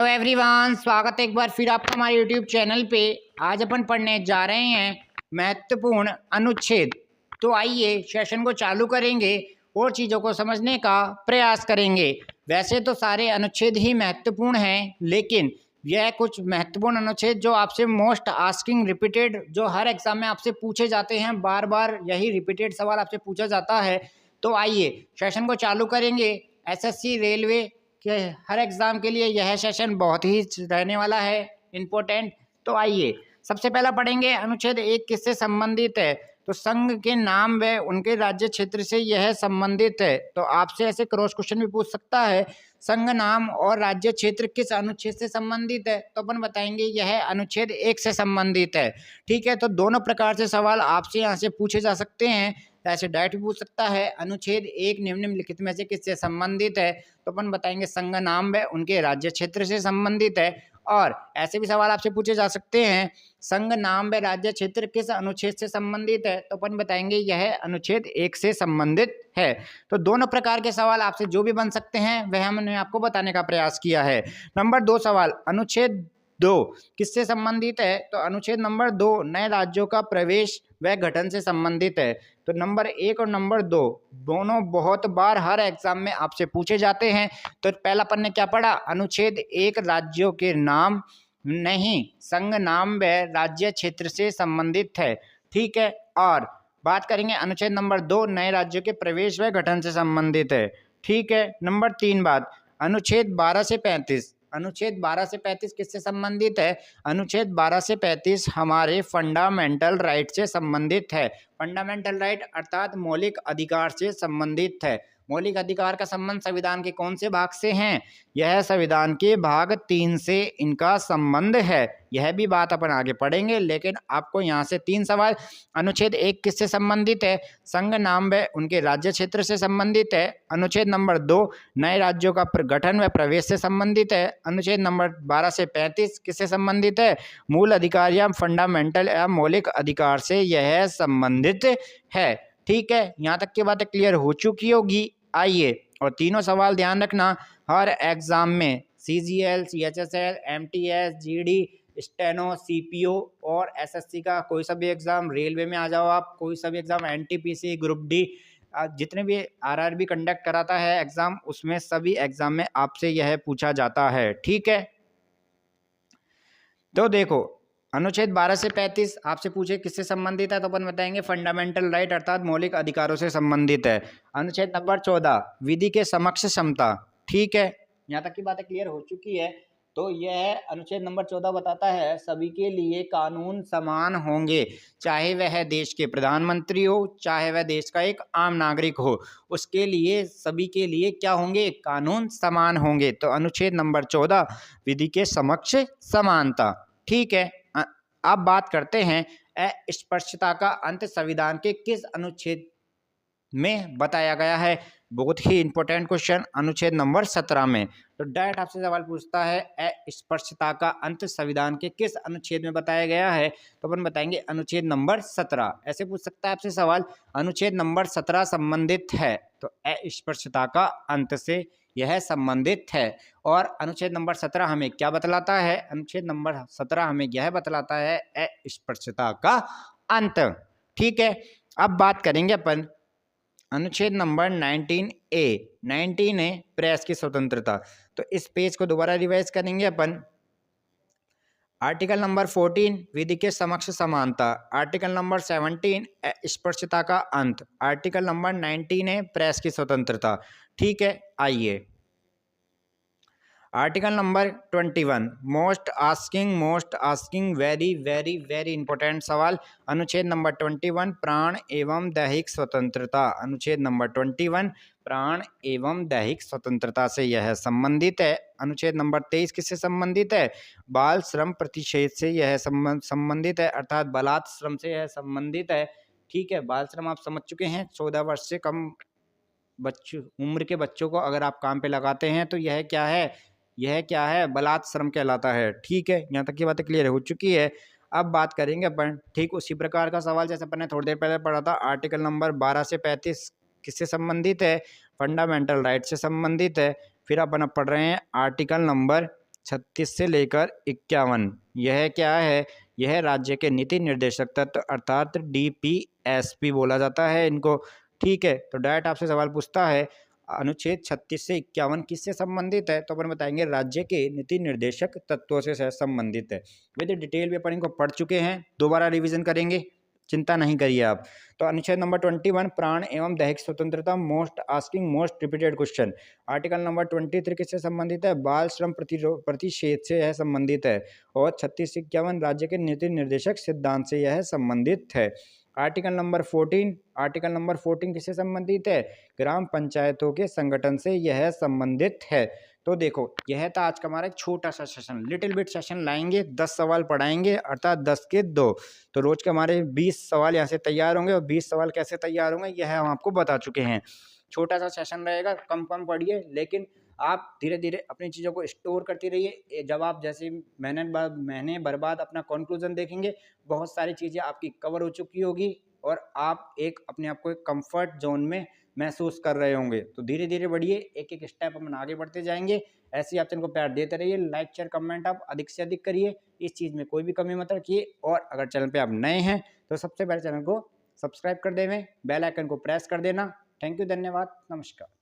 तो एवरीवन, स्वागत है एक बार फिर आपका हमारे यूट्यूब चैनल पे। आज अपन पढ़ने जा रहे हैं महत्वपूर्ण अनुच्छेद। तो आइए सेशन को चालू करेंगे और चीज़ों को समझने का प्रयास करेंगे। वैसे तो सारे अनुच्छेद ही महत्वपूर्ण हैं, लेकिन यह कुछ महत्वपूर्ण अनुच्छेद जो आपसे मोस्ट आस्किंग रिपीटेड, जो हर एग्जाम में आपसे पूछे जाते हैं, बार बार यही रिपीटेड सवाल आपसे पूछा जाता है। तो आइए सेशन को चालू करेंगे। एसएससी रेलवे कि हर एग्ज़ाम के लिए यह सेशन बहुत ही रहने वाला है इम्पोर्टेंट। तो आइए सबसे पहला पढ़ेंगे अनुच्छेद 1 किससे संबंधित है। तो संघ के नाम व उनके राज्य क्षेत्र से यह संबंधित है। तो आपसे ऐसे क्रॉस क्वेश्चन भी पूछ सकता है, संघ नाम और राज्य क्षेत्र किस अनुच्छेद से संबंधित है। तो अपन बताएंगे यह अनुच्छेद 1 से संबंधित है। ठीक है, तो दोनों प्रकार से सवाल आपसे यहाँ से पूछे जा सकते हैं। ऐसे डायरेक्ट भी पूछ सकता है, अनुच्छेद 1 निम्नलिखित में से किससे संबंधित है। तो अपन बताएंगे संघ नाम व उनके राज्य क्षेत्र से संबंधित है। और ऐसे भी सवाल आपसे पूछे जा सकते हैं, संघ नाम व राज्य क्षेत्र किस अनुच्छेद से संबंधित है। तो अपन बताएंगे यह अनुच्छेद 1 से संबंधित है। तो दोनों प्रकार के सवाल आपसे जो भी बन सकते हैं वह हमने आपको बताने का प्रयास किया है। नंबर 2 सवाल, अनुच्छेद 2 किससे संबंधित है। तो अनुच्छेद नंबर 2 नए राज्यों का प्रवेश व गठन से संबंधित है। तो नंबर 1 और नंबर 2 दोनों बहुत बार हर एग्जाम में आपसे पूछे जाते हैं। तो पहला अपन ने क्या पढ़ा, अनुच्छेद 1 राज्यों के नाम नहीं, संघ नाम व राज्य क्षेत्र से संबंधित है। ठीक है, और बात करेंगे अनुच्छेद नंबर 2 नए राज्यों के प्रवेश व गठन से संबंधित है। ठीक है, नंबर 3 बात, अनुच्छेद 12 से 35, अनुच्छेद 12 से 35 किससे संबंधित है। अनुच्छेद 12 से 35 हमारे फंडामेंटल राइट से संबंधित है। फंडामेंटल राइट अर्थात मौलिक अधिकार से संबंधित है। मौलिक अधिकार का संबंध संविधान के कौन से भाग से हैं। यह संविधान के भाग 3 से इनका संबंध है। यह भी बात अपन आगे पढ़ेंगे, लेकिन आपको यहाँ से 3 सवाल, अनुच्छेद 1 किससे संबंधित है, संघ नाम व उनके राज्य क्षेत्र से संबंधित है। अनुच्छेद नंबर 2 नए राज्यों का गठन व प्रवेश से संबंधित है। अनुच्छेद नंबर 12 से 35 किससे संबंधित है, मूल अधिकार या फंडामेंटल या मौलिक अधिकार से यह संबंधित है। ठीक है, यहाँ तक की बातें क्लियर हो चुकी होगी। आइए, और तीनों सवाल ध्यान रखना, हर एग्जाम में CGL, CHSL, MTS, GD, steno, CPO और SSC का कोई सा भी एग्जाम, रेलवे में आ जाओ आप, कोई सा भी एग्जाम, NTPC, ग्रुप डी, जितने भी RRB कंडक्ट कराता है एग्जाम, उसमें सभी एग्जाम में आपसे यह पूछा जाता है। ठीक है, तो देखो अनुच्छेद 12 से 35 आपसे पूछे किससे संबंधित है, तो अपन बताएंगे फंडामेंटल राइट अर्थात मौलिक अधिकारों से संबंधित है। अनुच्छेद नंबर 14 विधि के समक्ष समता। ठीक है, यहाँ तक की बातें क्लियर हो चुकी है। तो यह अनुच्छेद नंबर 14 बताता है सभी के लिए कानून समान होंगे, चाहे वह देश के प्रधानमंत्री हो, चाहे वह देश का एक आम नागरिक हो, उसके लिए सभी के लिए क्या होंगे, कानून समान होंगे। तो अनुच्छेद नंबर 14 विधि के समक्ष समानता। ठीक है, अब बात करते हैं अस्पृश्यता का अंत संविधान के किस अनुच्छेद में बताया गया है। बहुत ही इंपॉर्टेंट क्वेश्चन, अनुच्छेद नंबर 17 में। तो डायरेक्ट आपसे सवाल पूछता है अस्पृश्यता का अंत संविधान के किस अनुच्छेद में बताया गया है। तो अपन बताएंगे अनुच्छेद नंबर 17। ऐसे पूछ सकता है आपसे सवाल, अनुच्छेद नंबर 17 संबंधित है, तो अस्पृश्यता का अंत से यह संबंधित है। और अनुच्छेद नंबर 17 हमें क्या बतलाता है, अनुच्छेद नंबर 17 हमें यह बतलाता है अस्पृश्यता का अंत। ठीक है, अब बात करेंगे अपन अनुच्छेद नंबर 19A। 19A प्रेस की स्वतंत्रता। तो इस पेज को दोबारा रिवाइज करेंगे अपन। आर्टिकल नंबर 14 विधि के समक्ष समानता, आर्टिकल नंबर 17 अस्पृश्यता का अंत, आर्टिकल नंबर 19A प्रेस की स्वतंत्रता। ठीक है, आइए article number 21 most asking very very very important सवाल, अनुच्छेद नंबर 21 प्राण एवं दैहिक स्वतंत्रता। अनुच्छेद नंबर 21 प्राण एवं दैहिक स्वतंत्रता से यह संबंधित है। अनुच्छेद नंबर 23 किससे संबंधित है, बाल श्रम प्रतिषेध से यह संबंधित है, अर्थात बलात् श्रम से यह संबंधित है। ठीक है, बाल श्रम आप समझ चुके हैं, 14 वर्ष से कम उम्र के बच्चों को अगर आप काम पे लगाते हैं तो यह क्या है, यह क्या है, बलात् श्रम कहलाता है। ठीक है, यहाँ तक की बातें क्लियर हो चुकी है। अब बात करेंगे अपन ठीक उसी प्रकार का सवाल जैसे अपन ने थोड़ी देर पहले पढ़ा था, आर्टिकल नंबर 12 से 35 किससे संबंधित है, फंडामेंटल राइट से संबंधित है। फिर अपन अब पढ़ रहे हैं आर्टिकल नंबर 36 से लेकर 51। यह क्या है? यह राज्य के नीति निर्देशक तत्व अर्थात DPSP बोला जाता है इनको। ठीक है, तो डायरेक्ट आपसे सवाल पूछता है अनुच्छेद 36 से 51 किससे संबंधित है? तो अपन बताएंगे राज्य के नीति निर्देशक तत्वों से संबंधित है। विद डिटेल में अपन इनको पढ़ चुके हैं, दोबारा रिवीजन करेंगे, चिंता नहीं करिए आप। तो अनुच्छेद नंबर 21 प्राण एवं दैहिक स्वतंत्रता, most asking most repeated question. Article number 23 किससे संबंधित है? बाल श्रम प्रतिषेध से यह संबंधित है। और 36 से 51 राज्य के नीति निर्देशक सिद्धांत से यह संबंधित है। आर्टिकल नंबर 14 किससे संबंधित है? ग्राम पंचायतों के संगठन से यह संबंधित है। तो देखो, यह था आज का हमारा एक छोटा सा सेशन, लिटिल बिट सेशन लाएंगे, 10 सवाल पढ़ाएंगे अर्थात 10 के 2। तो रोज के हमारे 20 सवाल यहाँ से तैयार होंगे और 20 सवाल कैसे तैयार होंगे यह हम आपको बता चुके हैं। छोटा सा सेशन रहेगा, कम पढ़िए, लेकिन आप धीरे धीरे अपनी चीज़ों को स्टोर करती रहिए। जब आप जैसे महीने भर बाद अपना कंक्लूजन देखेंगे, बहुत सारी चीज़ें आपकी कवर हो चुकी होगी और आप अपने आप को एक कंफर्ट जोन में महसूस कर रहे होंगे। तो धीरे धीरे बढ़िए, एक एक स्टेप अपन आगे बढ़ते जाएंगे। ऐसे ही आप चैनल को प्यार देते रहिए, लाइक शेयर कमेंट आप अधिक से अधिक करिए, इस चीज़ में कोई भी कमी मत रखिए। और अगर चैनल पे आप नए हैं तो सबसे पहले चैनल को सब्सक्राइब कर देवें, बेल आइकन को प्रेस कर देना। थैंक यू, धन्यवाद, नमस्कार।